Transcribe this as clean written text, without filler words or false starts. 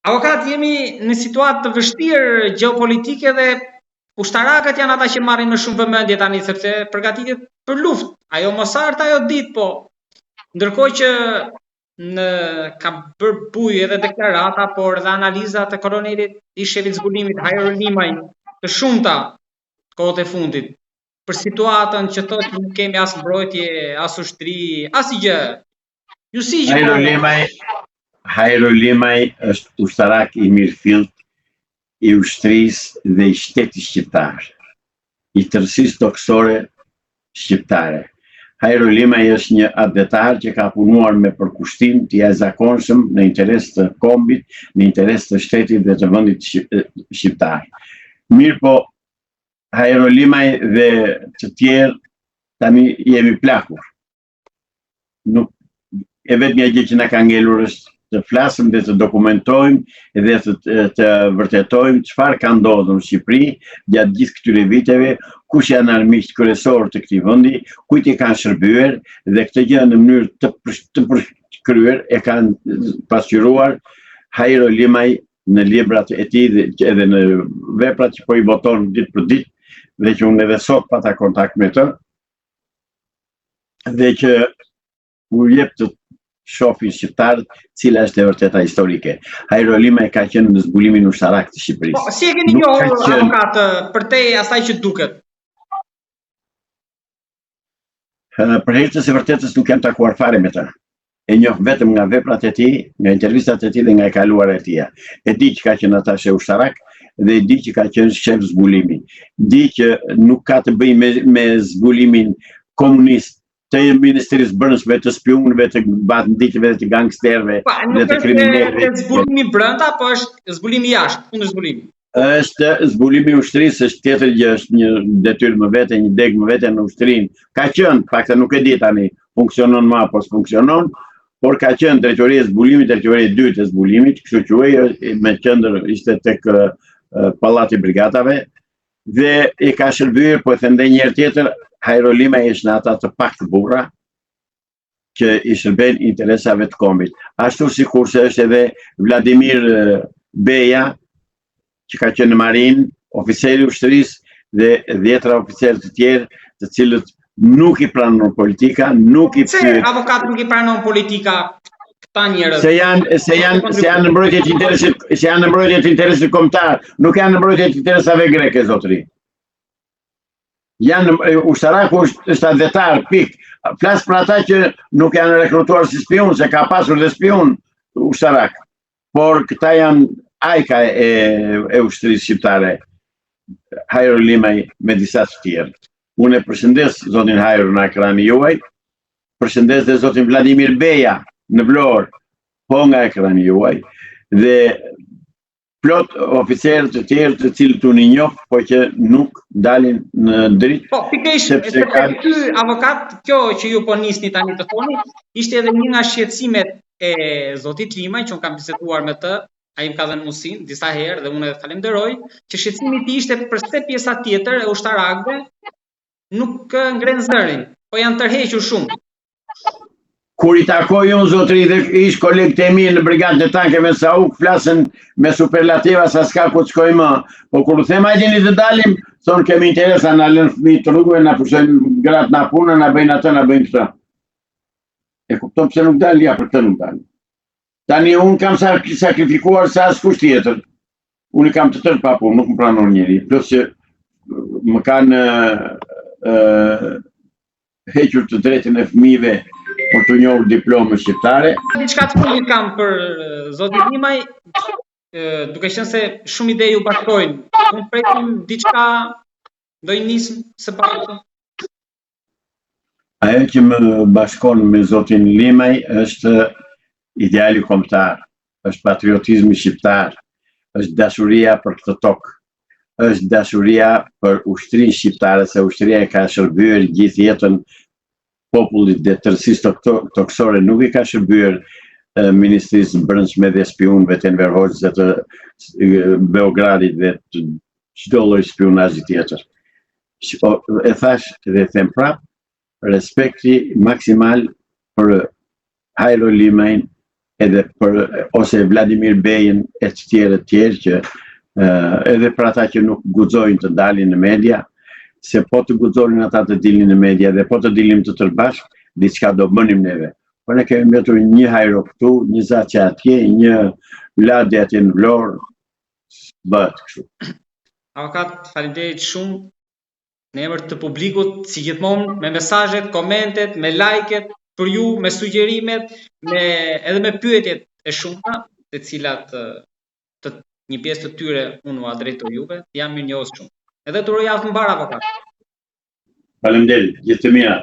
Avokat, jemi në situatë të vështirë gjeopolitike dhe ushtarakët janë ata që marrin më shumë vëmendje tani sepse përgatitet për luftë. Ajo mos art ajo ditë, po. Ndërkohë që ka bërë bujë edhe deklarata, por edhe analiza të kolonelit i shefit zbulimit Hajro Limaj të shumta kohët e fundit për situatën që thotë që nuk kemi as mbrojtje, as ushtri, asgjë. Ju si Hajro Limaj është ushtarak i mirëfillt i ushtrisë dhe i shtetit shqiptar, i tërësisë toksore shqiptare. Hajro Limaj është një advetar që ka punuar me përkushtim të jashtëzakonshëm në interes të kombit, në interes të shtetit dhe të vendit shqiptar. Mirë po, Hajro Limaj dhe të tjerë tani jemi plakur. Nuk e vetmja gjë që na ka ngelur është të flasim dhe të dokumentojmë dhe të vërtetojmë çfarë ka ndodhur në Shqipëri gjatë gjithë këtyre viteve, kush janë armiqt kryesorë të këtij vendi, kujt i kanë shërbyer dhe këtë gjë në mënyrë të përkryer e kanë pasqyruar Hajro Limaj në librat e tij edhe në veprat që po i boton ditë për ditë dhe që unë edhe sot pata kontakt me të dhe që u jep të shohin shqiptarët cila është e vërteta historike. Hajro Limaj ka qenë në zbulimin ushtarak të Shqipërisë. Po, si e keni njohur avokat për te asaj që duket? Për herë se vërtetës nuk jam takuar fare me të. E njoh vetëm nga veprat e tij, nga intervistat e tij dhe nga e kaluara e tij. E di që ka qenë atashe ushtarak dhe e di që ka qenë shef zbulimi. Di që nuk ka të bëjë me zbulimin komunist të Ministrisë Brendshme, të spionëve, të banditëve, të gangsterëve dhe të kriminalëve. Nuk është zbulimi brenda, po është zbulimi jashtë, kundër zbulimit. Është zbulimi i ushtrisë, është tjetër gjë, është një detyrë më vete, një deg më vete në ushtrinë. Ka qenë, pakta nuk e di tani, funksionon më apo s'funksionon, por ka qenë drejtoria e zbulimit, drejtoria e dytë e zbulimit, kështu quhej, me qendër ishte tek Pallati i Brigatave dhe i ka shërbyer, po e them edhe një herë tjetër, Hajro Limaj është në ata të paktë burra që i shërben interesave të kombit. Ashtu sikurse është edhe Vladimir Beja, që ka qenë në Marinë, oficeri i ushtrisë dhe 10 oficerë të tjerë, të cilët nuk i pranon politika, nuk i pyet. Se avokat nuk i pranon politika këta njerëz? Se janë në mbrojtje të interesit kombëtar, nuk janë në mbrojtje të interesave greke, zotëri. Ushtaraku është advetar, pik. Flas për ata që nuk janë rekrutuar si spion, se ka pasur dhe spion ushtarak. Por këta janë ajka e ushtrisë shqiptare, Hajro Limaj me disa të tjerë. Unë e përshëndes zotin Hajro në ekrani juaj, përshëndes dhe zotin Vladimir Beja në Vlorë, po nga ekrani juaj, dhe plot oficerë të tjerë të cilët unë i njoh, po që nuk dalin në dritë. Po, pikërisht, ky avokat, kjo që ju po nisni tani të thoni, ishte edhe një nga shqetësimet e zotit Limaj, që unë kam biseduar me të, ai më ka dhënë mundësinë disa herë dhe unë e falenderoj, që shqetësimi i tij ishte përse pjesa tjetër e ushtarakëve nuk ngren zërin, po janë tërhequr shumë. Kur i takoj unë zotëri dhe ish kolegët e mi në brigadën e tankeve sa u flasën me superlativa sa s'ka ku të shkoj më. Po kur u them hajde të dalim, thonë kemi interes, na lënë fëmijët të rrugëve, na pushojnë gratë na punë, na bëjnë atë, na bëjnë këtë. E kupton pse nuk dalin, ja për këtë nuk dalin. Tani unë kam sakrifikuar sa askush tjetër. Unë kam të tërë pa punë, nuk më pranon njeri. Plus që më kanë hequr të drejtën e fëmijëve për të njohur diplomën shqiptare. Diçka të fundit kam për zotin Limaj, duke qenë se shumë ide ju bashkojnë. Unë presim diçka do i nisim së bashku. Ajo që më bashkon me zotin Limaj është ideali kombëtar, është patriotizmi shqiptar, është dashuria për këtë tokë, është dashuria për ushtrinë shqiptare, se ushtria e ka shërbyer gjithë jetën popullit dhe tërësisë toksore, nuk i ka shërbyer Ministrisë Brendshme dhe spionëve të Enver Hoxhës dhe të Beogradit dhe të çdo lloj spionazhi tjetër. E thash dhe them prap, respekti maksimal për Hajro Limajin edhe ose Vladimir Bejin e të tjerë që edhe për ata që nuk guxojnë të dalin në media, se po të guxonin ata të dilin në media dhe po të dilim të tërbashk, diçka do bënim neve. Po ne kemi mbetur një hajro këtu, një zaçe atje, një lade atje në Vlorë, bëhet kështu. Avokat, faleminderit shumë në emër të publikut, si gjithmonë, me mesazhet, komentet, me like-et për ju, me sugjerimet, edhe me pyetjet e shumta, të cilat një pjesë të tyre unë u drejtoj juve, jam mirënjohës shumë. Edhe të uroj javë të mbarë, avokat. Faleminderit, gjithë të mira.